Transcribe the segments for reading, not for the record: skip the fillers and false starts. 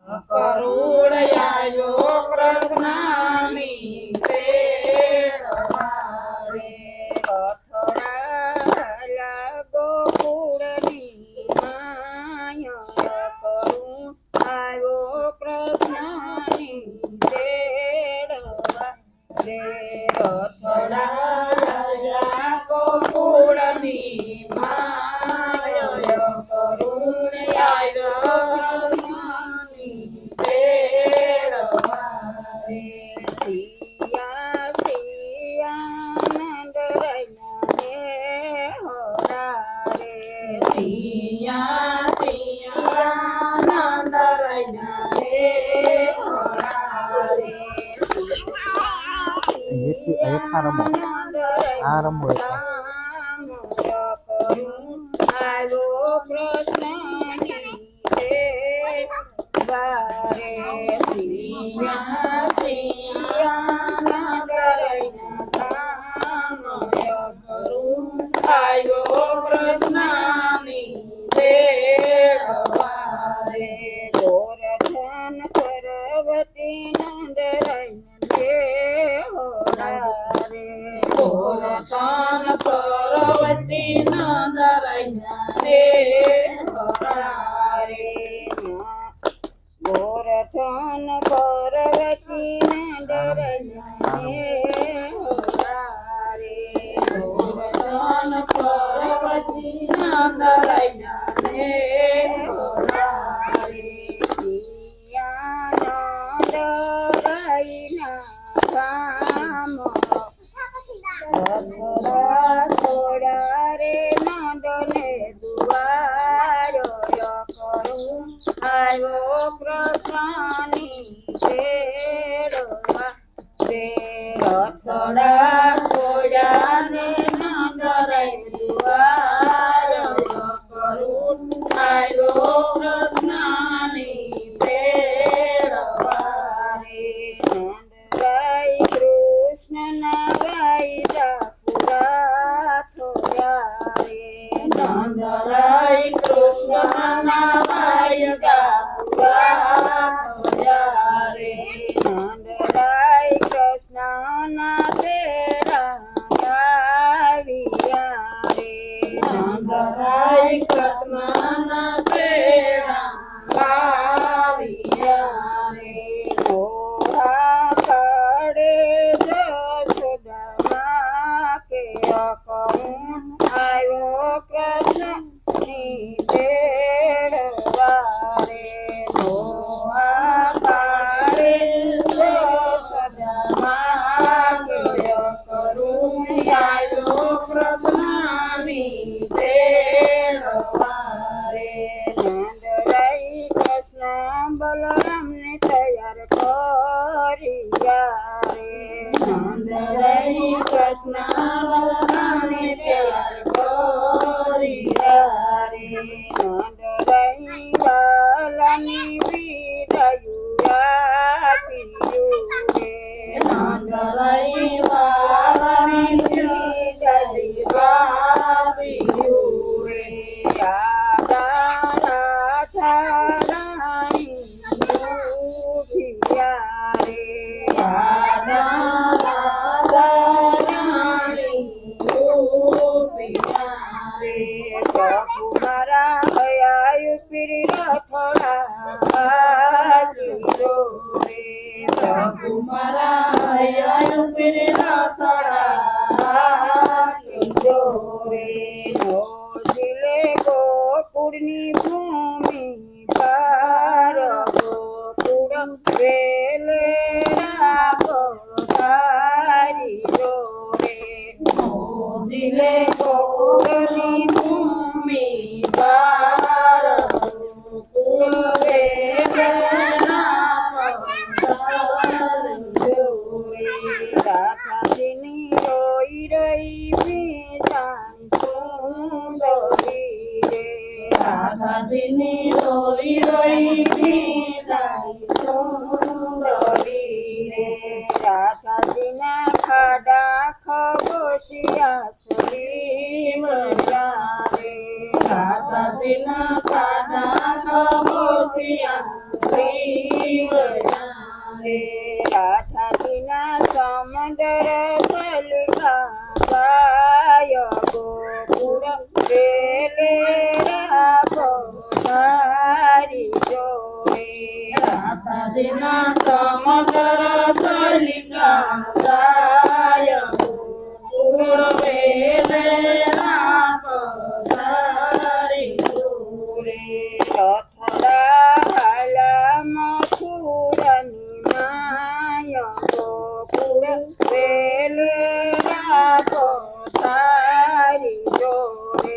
કરુણયાયો કૃષ્ણની તેડવારે રથડાલા ગોકુળની માય કરુણાયો કૃષ્ણની તેડવારે રથડાલા ગોકુળની માય કરુણયાયો આરંભ પાર્વતી નંદરાયના દે હરારે ગોરધન પાર્વતી નંદરાયના દે હરારે ગોરધન પાર્વતી નંદરાયના દે હરારે નંદરાયના કામ થોડા રે નંદને દુવારો કરું આવ્યો કૃષ્ણની તેડવા રે રથડા થોડા ને નંદરાય દુવારો કરું આવ્યો કૃષ્ણની તેડવા રે નંદરાય કૃષ્ણના નંદરાય કૃષ્ણના વાયદા પૂરા થયા રે નંદરાય કૃષ્ણના તેરા ગાવ્યા રે નંદરાય કૃષ્ણના તેરા ગાવ્યા રે મોહા પડે જશોદા કે કરું આવ્યો કૃષ્ણની તેડવારે મોહા પાડે સદામાં કરું આવ્યો કૃષ્ણની તેડવારે નંદરાય કૃષ્ણ બલરામને તૈયાર કર્યા રે નંદરાય કૃષ્ણ બલરામને તૈયાર નંદરાય વાલાની વિદાયું આપીયું રે નંદરાય વાલાની વિદાયું આપીયું રે રાધા રાધારાણી ઉભિયા રે રાધા રાધારાણી ઉભિયા રે મારા હયાયું પીર રથડા કીધો રે પ્રભુ મારા હયાયું પીર રથડા કીધો રે દિલે ગોકુળની ભૂમિ પાર ગોકુળ વેલે રાખો તારી રો રે દિલે ગોકુળની ભૂમિ પાર ગોકુળ વેલે રાખો તારી રો રે રાધાજીની રોઈ રઈ ભીજાન સુંદરી રે રાધાજીની રોઈ રઈ ભીજાન સુંદરી રે રાધાજીના ખાડા ખગોશિયા છોડી મળ્યા રે રાધાજીના ખાડા ખગોશિયા રે રાધાજીના સમંદર સલિકા ગાય ગોકુળ રેલે રાખો તારી જોડે રાધાજીના સમંદર સલિકા ગાય ગોકુળ રેલે રાખો તારી જોડે રથડા હાલા મથુરની માય ગોકુળ રેલે રાખો તારી જોડે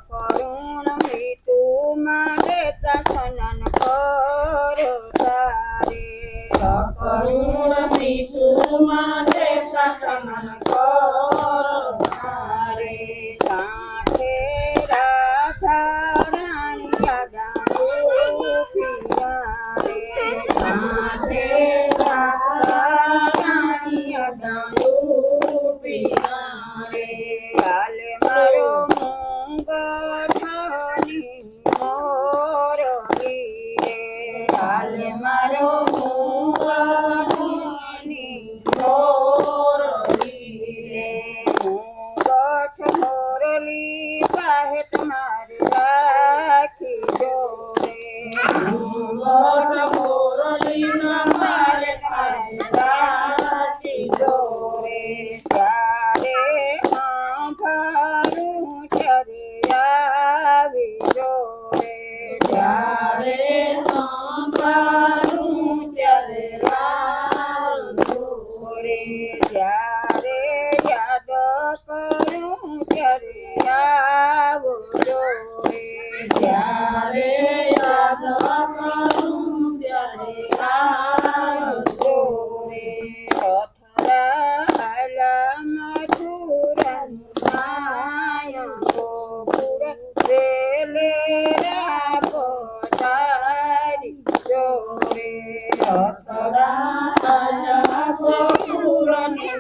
કરુણ મૃત્યુ માટે સનન કરો તારે કરુણ મૃત્યુ માટે સનન કરો તારે સાથે રાધા રાણી યાદા પિયારે સાથે રાધા રાણી યાદા પિયારે કાલે મારો મૂંગઠાની મોરલી રે કાલે મારો મૂંગઠાની મોરલી રે મૂંગઠ મોરલી પાહેટ મારે રાખી જોડે મૂંગઠ મોરલીના મારે રાખી જોડે ત્યારે આંભારું ચરે આવી જોડે ત્યારે સંભાળું ત્યારે જોડે ત્યારે યાદ કરું ત્યારે આવો જોડે ત્યારે યાદ કરું ત્યારે આવજો રે રથડા હાલા મથુરાની માય ગોકુળ રેલે રાખો તારી જોડે રથડા સસુરની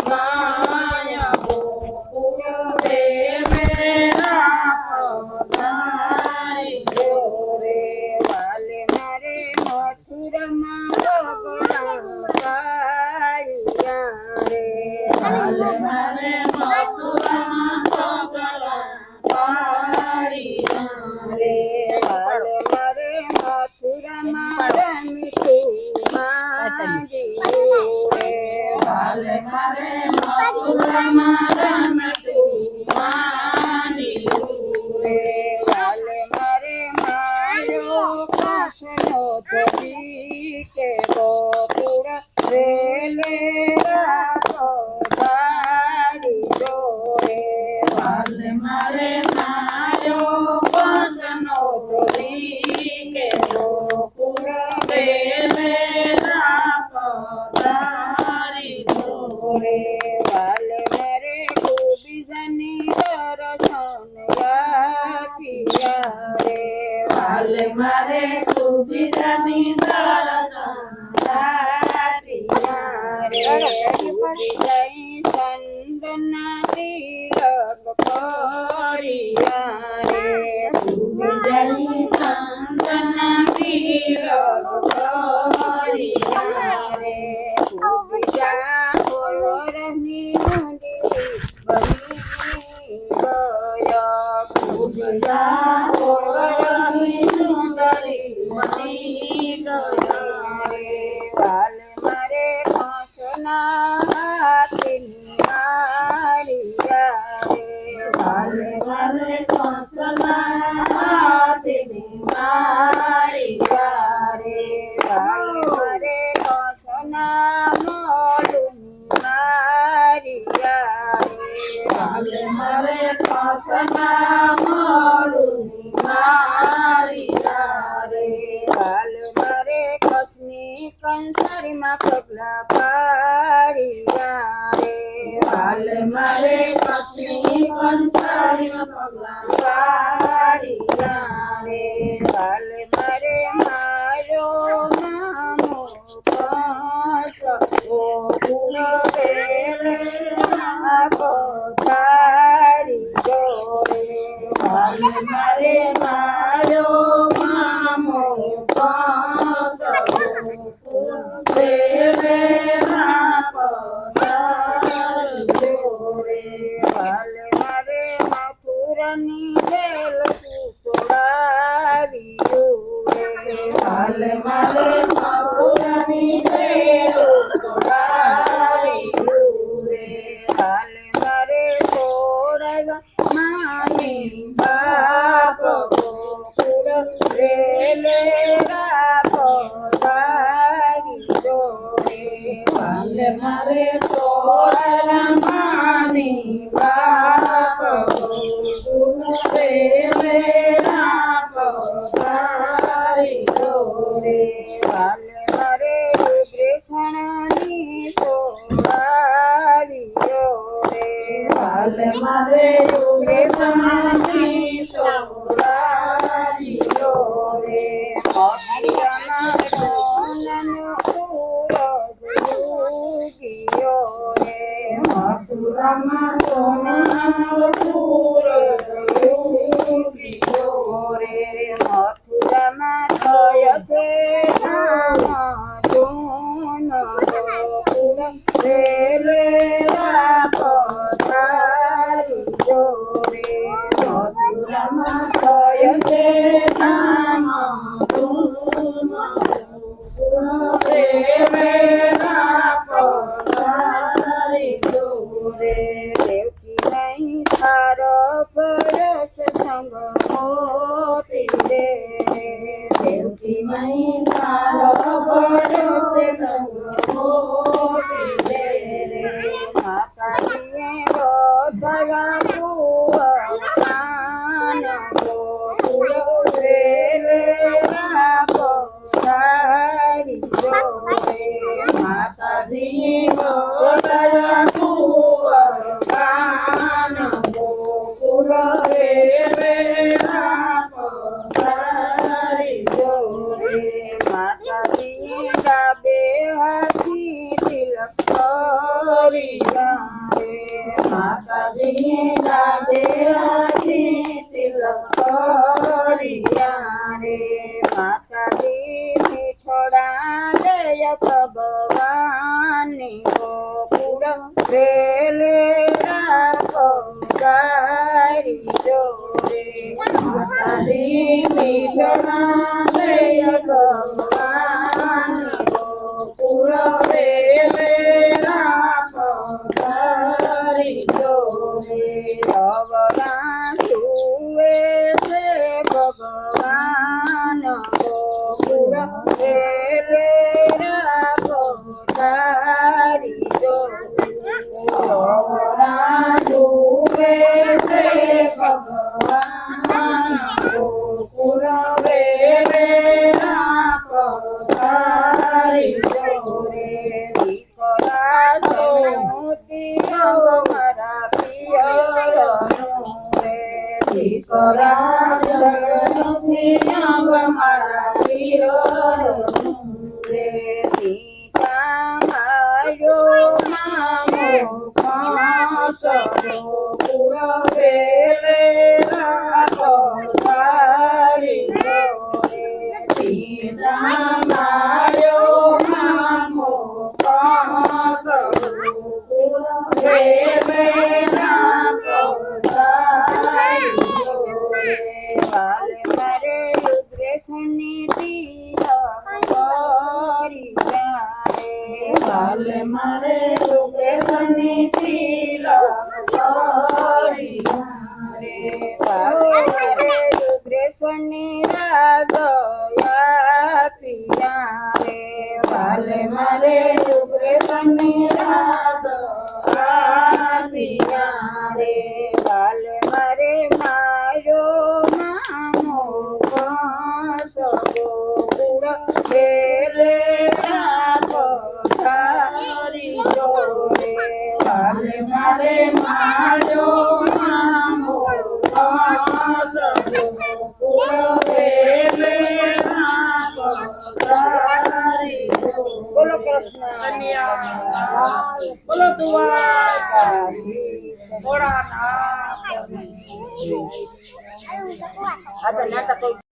માયા ગોકુળ રેલે રાખો તારી જોડે વાલે મારે મથુરામાં ભગવાન કાળિયા રે હાલે મારે મથુરામાં ભગવાન કાળિયા રે હાલે મારે મથુરામાં રમીતું માંગી રે હાલે મારે મથુરામાં રમતું માંડ્યું રે હાલે મારે મારો કૃષ્ણ ધરી કે ગોકુળ રેલે રાખો તારી જોડે હાલે મારે માર્યો પસનો ધોરી કે ગોકુળ રેલે રાખો તારી જોડે વાલે મારે ગોપીજની દર્શન યાપિયા રે હાલે મારે કુબીરની દર્શન યાપિયા રે ગોપીજય ચંદના તિલક કર્યા રે બીજા ઓરની સુંદરી બની ગયા રે. વાલ મારે કંસના હાથની મારિયા રે. વાલે વાલે કંસના હાથની મારિયા રે. વાલ મારે કંસના મોઢુની મારિયા રે. વાલે મારે કંસના મોઢુની મારિયા રે. વાલ મારે કચ્છની કંસારીમાં પગલા પાડ્યા રે. વાલે મારે કચ્છની કંસારીમાં પગલાં પાડ્યા રે. વાલ મારે મારો નામો કંસ ગોકુળ વેલે પધારી જોરે. વાલે મારે મારો મામો કંસ ગોકુળ વેલેલા પધારજો રે. વાલ મારે મથુરાની વેલ તોડાવ્યું રે. વાલે મારે મથુરાની વેલું તોડાવ્યું રે. વાલ મારે તોડાવ્યા માની બાપ ગોકુળ વેલે પધારી જોરે. વાલે મારે તોરા માની બાપ ગોકુળ વેલેલા પધારી જોરે. વાલ મારે કૃષ્ણની તોડાવ્યો રે. વાલે મારે કૃષ્ણની ચોરાડીઓ રે. મથુરામાં સોનનો સૂરજ ઉગ્યો રે. મથુરામાં સોનાનો સૂરજ ઉગ્યો રે. મથુરામાં થયો છે ધામ ધૂન ગોકુળ વેલેલા પધારી જોરે. મથુરામાં થયો છે ધામ ધૂમ ગોકુળ વેલેલા પધારી જોરે. દેવકી નહીં તારો પરસ સંગ મોતી રે. દેવકી નહીં તારો ભરોસે સંગ મોતી દે રે. માતાજીએ બોધયા કુંવરકાન ગોકુળ વેલેલા પધારી જોરે. માતાજી બોલાયા કુંવરકાન ગોકુળ વેલેલા પધારી જોરે. માતાજીએ ડાબે હાથી તિલક કર્યા રે. માતાજીએ ડાબે હાથી તિલક કર્યા રે. માતાજી મીઠોડા જય ભગવાનની ગોકુળ વેલેલા પધારી જોરે. માતાજી મીઠના જય ભગવાન ગોકુળ વેલેલા પધારી જોરે. અવરા સુવે છે ભગવાન ગોકુળ વેલેલા પધારી જોરે. અવરા જુએ છે ભગવાન ગોકુળ વેલેલા પધારી જોરે. દીકરા સોતી મારા પિયરનું રે. દીકરા જળથી અંગ મારા પિયરનું રે. સીતા માર્યો મામો કંસ ગોકુળ વેલેલા પધારી જોરે. સીતા માર્યો મામો કંસ ગોકુળ વેલેલા પધારી જોરે. પનીરા દયા પિયા રે વાલે મારે ઉગરે પનીરા દયા પિયા રે વાલ મારે મારો મામો સગો ગુણ બેલે પધારી જોરે વાલે મારે મારો મામો સગો ગુણ બેલે પધારી બોલો કૃષ્ણ બોલો દ્વારકાધીશ ભોળાનાથ આ તો નાટક